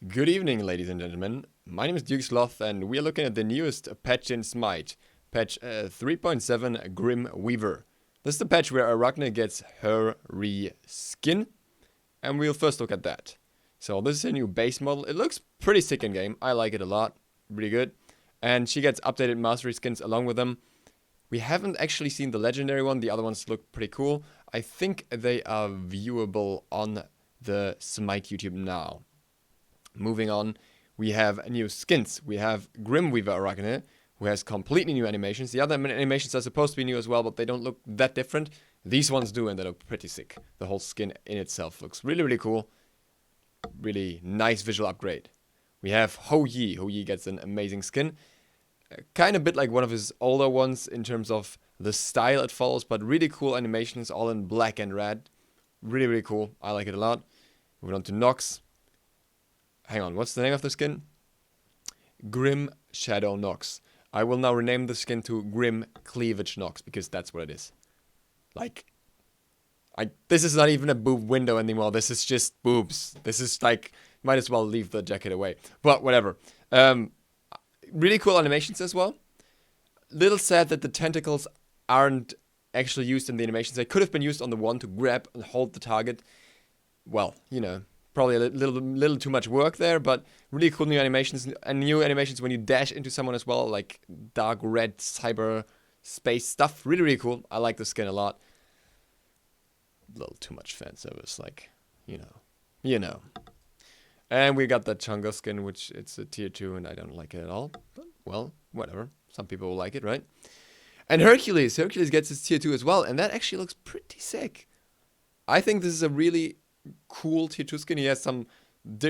Good evening, ladies and gentlemen. My name is Duke Sloth, and we are looking at the newest patch in Smite, patch 3.7 Grim Weaver. This is the patch where Arachne gets her re-skin, and we'll first look at that. So this is a new base model. It looks pretty sick in game. I like it a lot. Really good. And she gets updated mastery skins along with them. We haven't actually seen the legendary one. The other ones look pretty cool. I think they are viewable on the Smite YouTube now. Moving on, we have new skins. We have Grim Weaver Arachne, who has completely new animations. The other animations are supposed to be new as well, but they don't look that different. These ones do, and they look pretty sick. The whole skin in itself looks really, really cool. Really nice visual upgrade. We have Hou Yi. Hou Yi gets an amazing skin. Kind of a bit like one of his older ones in terms of the style it follows, but really cool animations, all in black and red. Really, really cool. I like it a lot. Moving on to Nox. Hang on, what's the name of the skin? Grim Shadow Nox. I will now rename the skin to Grim Cleavage Nox, because that's what it is. Like, this is not even a boob window anymore. This is just boobs. This is like, might as well leave the jacket away. But whatever. Really cool animations as well. Little sad that the tentacles aren't actually used in the animations. They could have been used on the one to grab and hold the target. Well, you know. Probably a little too much work there, but really cool new animations. And new animations when you dash into someone as well, like dark red cyber space stuff. Really, really cool. I like the skin a lot. A little too much fan service, like, you know. And we got the Chunga skin, which it's a tier 2, and I don't like it at all. But, well, whatever. Some people will like it, right? And Hercules. Hercules gets his tier 2 as well, and that actually looks pretty sick. I think this is a really cool tier 2 skin. He has some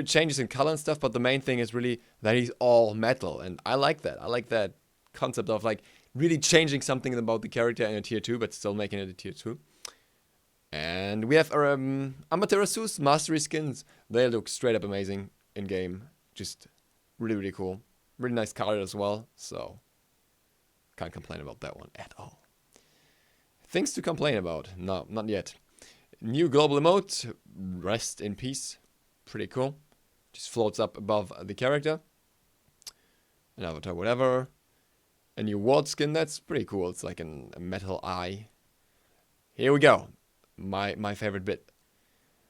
changes in color and stuff, but the main thing is really that he's all metal, and I like that. I like that concept of like really changing something about the character in a tier 2, but still making it a tier 2. And we have Amaterasu's mastery skins. They look straight up amazing in game. Just really, really cool. Really nice color as well, so can't complain about that one at all. Things to complain about? No, not yet. New global emote, rest in peace. Pretty cool. Just floats up above the character. An avatar, whatever. A new ward skin, that's pretty cool. It's like a metal eye. Here we go. My favorite bit.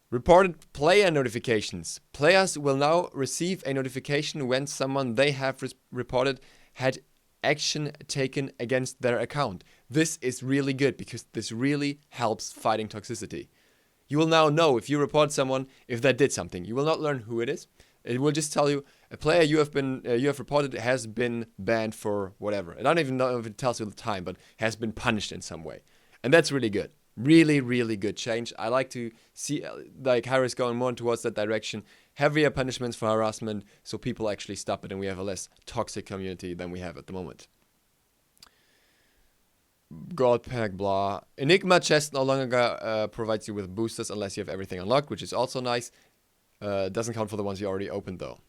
Reported player notifications. Players will now receive a notification when someone they have reported had action taken against their account. This is really good because this really helps fighting toxicity. You will now know if you report someone if they did something. You will not learn who it is. It will just tell you a player you have reported has been banned for whatever. I don't even know if it tells you the time, but has been punished in some way, and that's really good. Really, really good change. I like to see like Harris going more towards that direction. Heavier punishments for harassment, so people actually stop it, and we have a less toxic community than we have at the moment. God pack, blah. Enigma chest no longer provides you with boosters unless you have everything unlocked, which is also nice. Doesn't count for the ones you already opened though.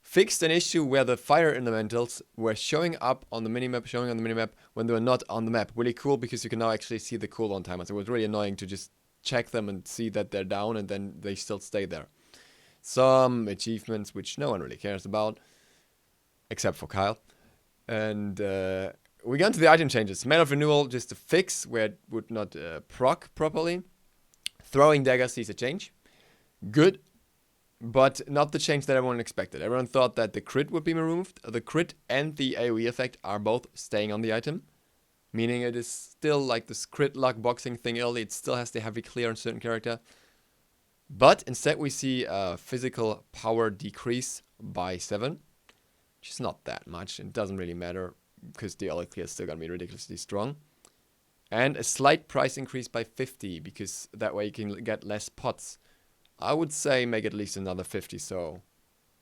Fixed an issue where the fire elementals were showing on the minimap when they were not on the map. Really cool because you can now actually see the cooldown timers. It was really annoying to just check them and see that they're down and then they still stay there. Some achievements which no one really cares about, except for Kyle. And we got into the item changes. Man of Renewal, just a fix where it would not proc properly. Throwing Dagger sees a change. Good, but not the change that everyone expected. Everyone thought that the crit would be removed. The crit and the AoE effect are both staying on the item, meaning it is still like this crit luck boxing thing early. It still has the heavy clear on certain character. But instead we see a physical power decrease by 7, which is not that much. It doesn't really matter, because the early clear is still going to be ridiculously strong. And a slight price increase by 50, because that way you can get less pots. I would say make at least another 50, so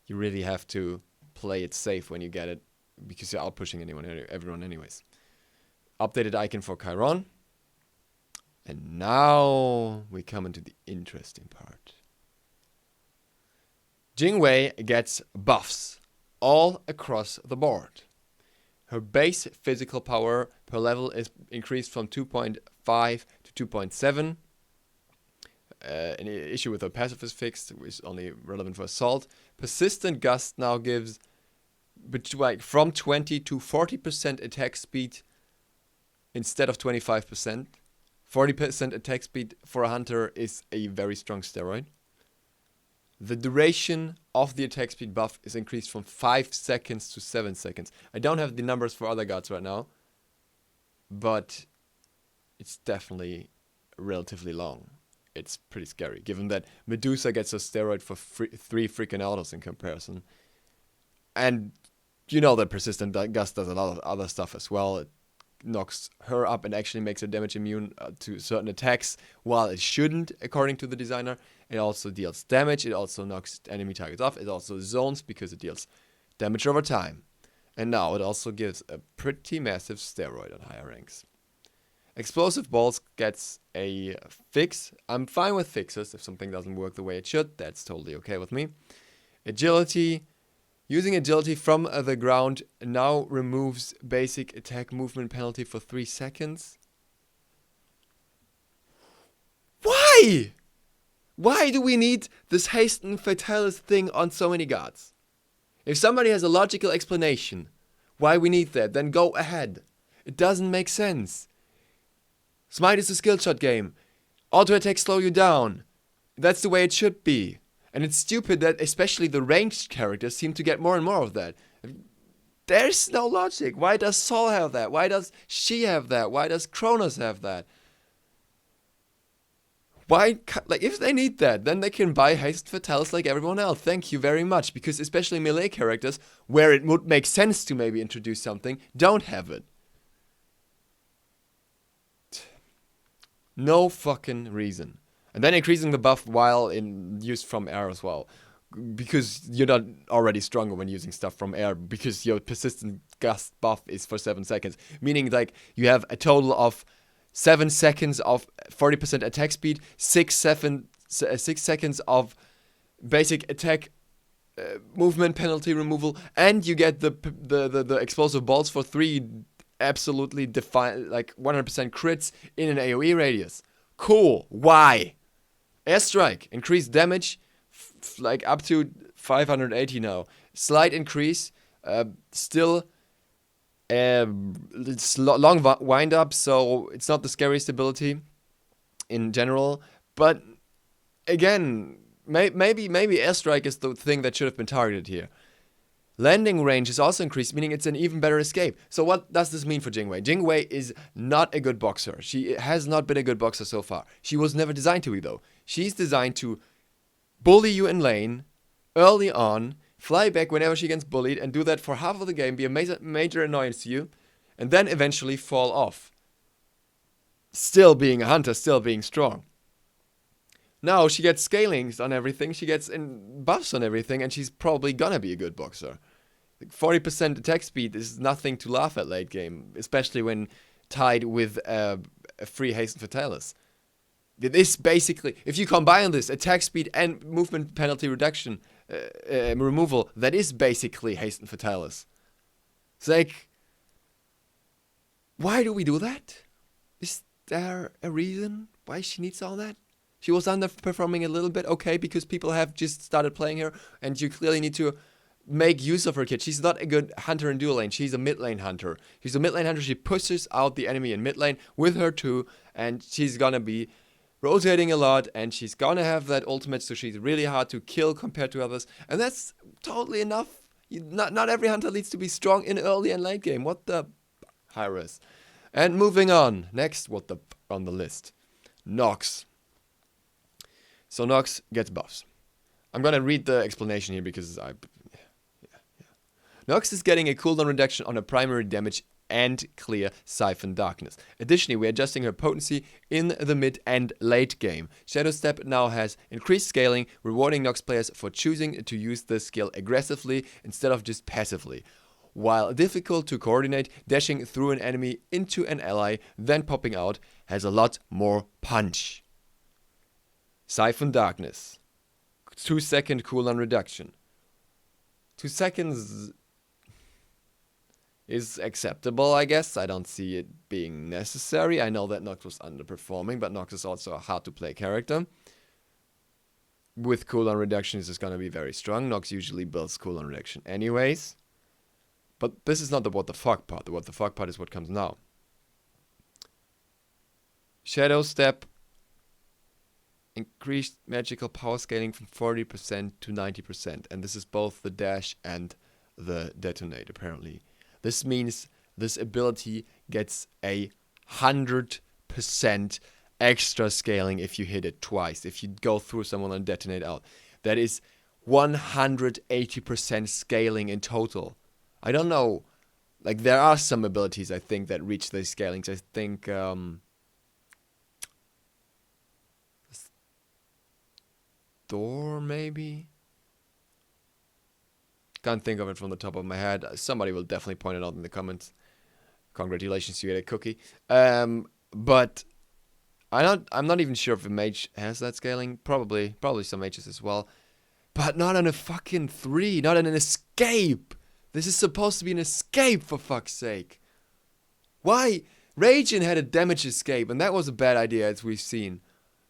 you really have to play it safe when you get it, because you're outpushing everyone anyways. Updated icon for Chiron. And now we come into the interesting part. Jing Wei gets buffs all across the board. Her base physical power per level is increased from 2.5 to 2.7. an issue with her passive is fixed, which is only relevant for assault. Persistent Gust now gives from 20 to 40% attack speed instead of 25%. 40% attack speed for a hunter is a very strong steroid. The duration of the attack speed buff is increased from 5 seconds to 7 seconds. I don't have the numbers for other gods right now, but it's definitely relatively long. It's pretty scary, given that Medusa gets a steroid for 3 freaking autos in comparison. And you know that Persistent Gust does a lot of other stuff as well. It knocks her up and actually makes her damage immune to certain attacks, while it shouldn't, according to the designer. It also deals damage, it also knocks enemy targets off, it also zones because it deals damage over time. And now it also gives a pretty massive steroid on higher ranks. Explosive Balls gets a fix. I'm fine with fixes. If something doesn't work the way it should, that's totally okay with me. Agility. Using agility from the ground now removes basic attack movement penalty for 3 seconds. Why? Why do we need this Hasten Fatalis thing on so many gods? If somebody has a logical explanation why we need that, then go ahead. It doesn't make sense. Smite is a skill shot game. Auto attacks slow you down. That's the way it should be. And it's stupid that especially the ranged characters seem to get more and more of that. There's no logic. Why does Sol have that? Why does she have that? Why does Kronos have that? Why, like, if they need that, then they can buy Haste Fatalis like everyone else. Thank you very much. Because especially melee characters, where it would make sense to maybe introduce something, don't have it. No fucking reason. And then increasing the buff while in use from air as well. Because you're not already stronger when using stuff from air. Because your Persistent Gust buff is for 7 seconds. Meaning, like, you have a total of 7 seconds of 40% attack speed. 6 seconds of basic attack movement penalty removal. And you get the explosive balls for 3 absolutely like 100% crits in an AoE radius. Cool. Why? Airstrike, increased damage, like up to 580 now. Slight increase, still it's long wind up, so it's not the scariest ability in general. But again, maybe Airstrike is the thing that should have been targeted here. Landing range is also increased, meaning it's an even better escape. So what does this mean for Jing Wei? Jing Wei is not a good boxer. She has not been a good boxer so far. She was never designed to be, though. She's designed to bully you in lane early on, fly back whenever she gets bullied, and do that for half of the game, be a major annoyance to you, and then eventually fall off. Still being a hunter, still being strong. Now she gets scalings on everything, she gets buffs on everything, and she's probably gonna be a good boxer. 40% attack speed is nothing to laugh at late game, especially when tied with a free Hasten Fatalis. This basically, if you combine this attack speed and movement penalty reduction removal, that is basically Hasten Fatalis. It's like, why do we do that? Is there a reason why she needs all that? She was underperforming a little bit, okay, because people have just started playing her, and you clearly need to make use of her kit. She's not a good hunter in dual lane. She's a mid lane hunter. She's a mid lane hunter. She pushes out the enemy in mid lane with her too, and she's gonna be rotating a lot, and she's gonna have that ultimate, so she's really hard to kill compared to others, and that's totally enough. Not every hunter needs to be strong in early and late game. What the Hyris. And moving on. Next, what the on the list? Nox. So Nox gets buffs. I'm gonna read the explanation here because Nox is getting a cooldown reduction on her primary damage and clear Siphon Darkness. Additionally, we're adjusting her potency in the mid and late game. Shadowstep now has increased scaling, rewarding Nox players for choosing to use this skill aggressively instead of just passively. While difficult to coordinate, dashing through an enemy into an ally, then popping out, has a lot more punch. Siphon Darkness. 2-second cooldown reduction. 2 seconds is acceptable, I guess. I don't see it being necessary. I know that Nox was underperforming, but Nox is also a hard to play character. with cooldown reductions is going to be very strong. Nox usually builds cooldown reduction anyways. But this is not the what the fuck part. The what the fuck part is what comes now. Shadowstep increased magical power scaling from 40% to 90%. And this is both the dash and the detonate, apparently. This means this ability gets 100% extra scaling if you hit it twice. If you go through someone and detonate out. That is 180% scaling in total. I don't know. Like, there are some abilities, I think, that reach these scalings. I think, Thor, maybe? Can't think of it from the top of my head. Somebody will definitely point it out in the comments. Congratulations, you get a cookie. But I'm not even sure if a mage has that scaling. Probably some mages as well. But not on a fucking 3. Not on an escape. This is supposed to be an escape, for fuck's sake. Why? Ragin had a damage escape, and that was a bad idea, as we've seen.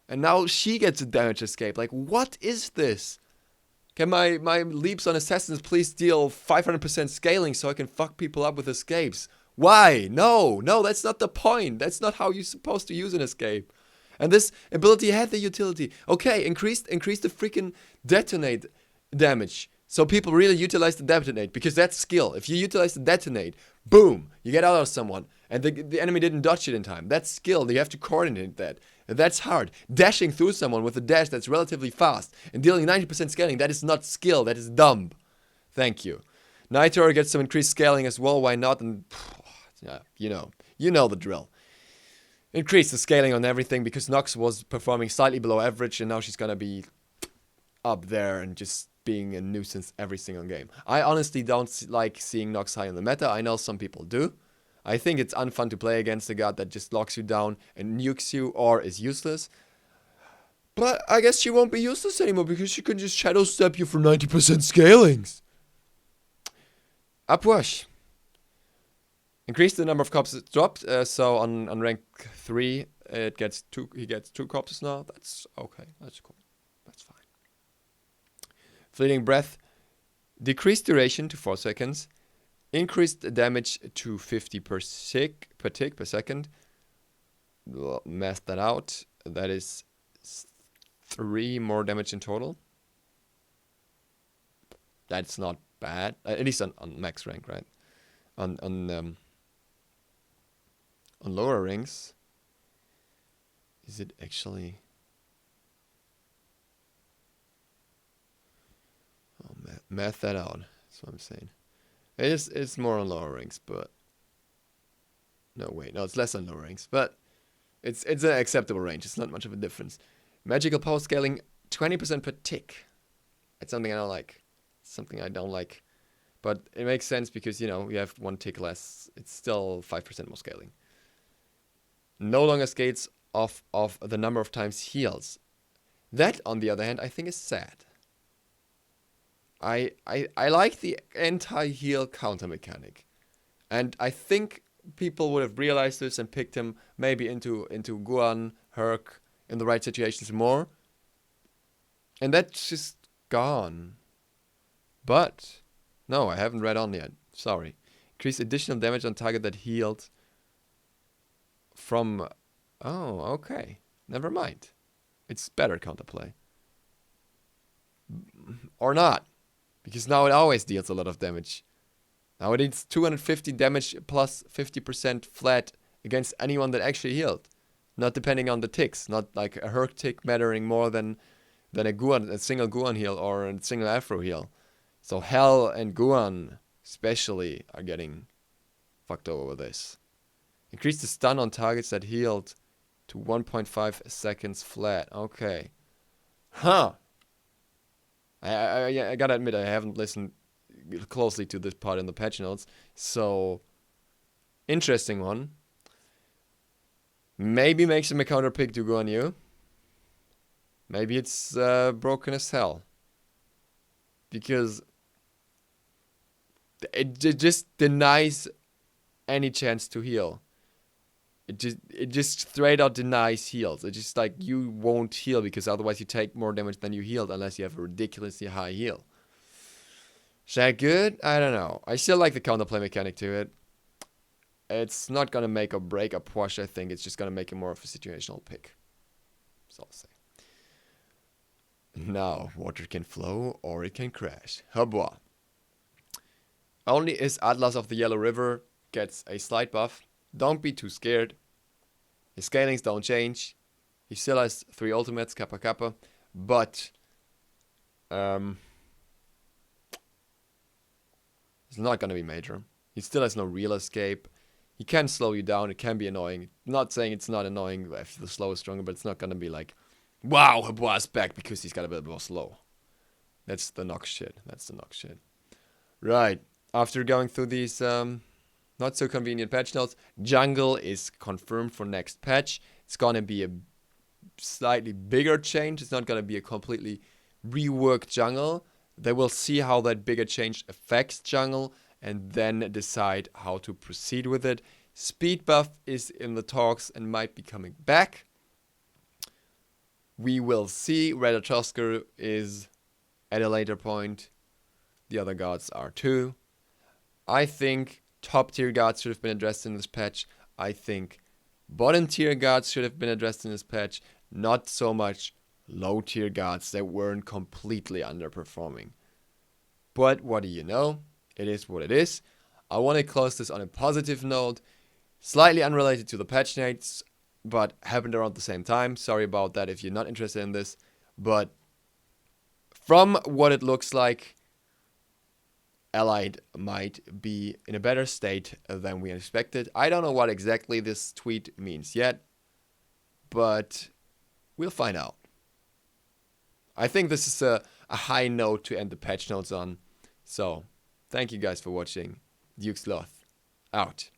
And now she gets a damage escape. Like, what is this? Can my leaps on assassins please deal 500% scaling so I can fuck people up with escapes? Why? No, that's not the point. That's not how you're supposed to use an escape. And this ability had the utility. Okay, increase the freaking detonate damage. So people really utilize the detonate, because that's skill. If you utilize the detonate, boom, you get out of someone. And the enemy didn't dodge it in time. That's skill. You have to coordinate that. And that's hard. Dashing through someone with a dash that's relatively fast and dealing 90% scaling, that is not skill. That is dumb. Thank you. Nitor gets some increased scaling as well. Why not? And yeah, you know the drill. Increase the scaling on everything, because Nox was performing slightly below average, and now she's gonna be up there and just being a nuisance every single game. I honestly don't like seeing Nox high in the meta. I know some people do. I think it's unfun to play against a god that just locks you down and nukes you or is useless. But I guess she won't be useless anymore, because she can just shadow step you for 90% scalings. Upwash. Increase the number of corpses dropped. So on rank 3, he gets 2 corpses now. That's okay. That's cool. That's fine. Fleeting breath. Decreased duration to 4 seconds. Increased damage to 50 per tick per second. Well, math that out. That is 3 more damage in total. That's not bad. At least on max rank, right? On lower ranks, is it actually? Oh, math that out. That's what I'm saying. It's more on lower ranks, but no, wait, no, it's less on lower ranks, but it's an acceptable range. It's not much of a difference. Magical power scaling 20% per tick. It's something I don't like. Something I don't like, but it makes sense because, you know, you have 1 tick less. It's still 5% more scaling. No longer scales off of the number of times heals. That, on the other hand, I think is sad. I like the anti-heal counter mechanic, and I think people would have realized this and picked him maybe into Guan, Herc in the right situations more, and that's just gone. But no, I haven't read on yet. Sorry. Increase additional damage on target that healed from. Oh, okay. Never mind. It's better counterplay. Or not. Because now it always deals a lot of damage. Now it deals 250 damage plus 50% flat against anyone that actually healed. Not depending on the ticks. Not like a Herc tick mattering more than a single Guan heal or a single Afro heal. So Hell and Guan especially are getting fucked over with this. Increase the stun on targets that healed to 1.5 seconds flat. Okay. Huh. I gotta admit, I haven't listened closely to this part in the patch notes. So, interesting one. Maybe makes him a counter pick to Guan Yu. Maybe it's broken as hell. Because it just denies any chance to heal. It just straight out denies heals. It's just like you won't heal because otherwise you take more damage than you healed unless you have a ridiculously high heal. Is that good? I don't know. I still like the counterplay mechanic to it. It's not gonna make or break a push, I think. It's just gonna make it more of a situational pick. So I'll say. Now, water can flow or it can crash. Habois. Only his Atlas of the Yellow River gets a slight buff. Don't be too scared. His scalings don't change. He still has 3 ultimates, Kappa Kappa. But it's not gonna be major. He still has no real escape. He can slow you down. It can be annoying. Not saying it's not annoying if the slow is stronger, but it's not gonna be like, wow, Habois is back because he's got a bit more slow. That's the Nox shit. Right. After going through these not so convenient patch notes, jungle is confirmed for next patch. It's gonna be a slightly bigger change. It's not gonna be a completely reworked jungle. They will see how that bigger change affects jungle and then decide how to proceed with it. Speed buff is in the talks and might be coming back. We will see. Ratatoskr is at a later point. The other gods are too. I think top tier gods should have been addressed in this patch. I think bottom tier gods should have been addressed in this patch. Not so much low tier gods that weren't completely underperforming. But what do you know? It is what it is. I want to close this on a positive note. Slightly unrelated to the patch notes, but happened around the same time. Sorry about that if you're not interested in this. But from what it looks like, Allied might be in a better state than we expected. I don't know what exactly this tweet means yet, but we'll find out. I think this is a high note to end the patch notes on. So, thank you guys for watching. Duke Sloth, out.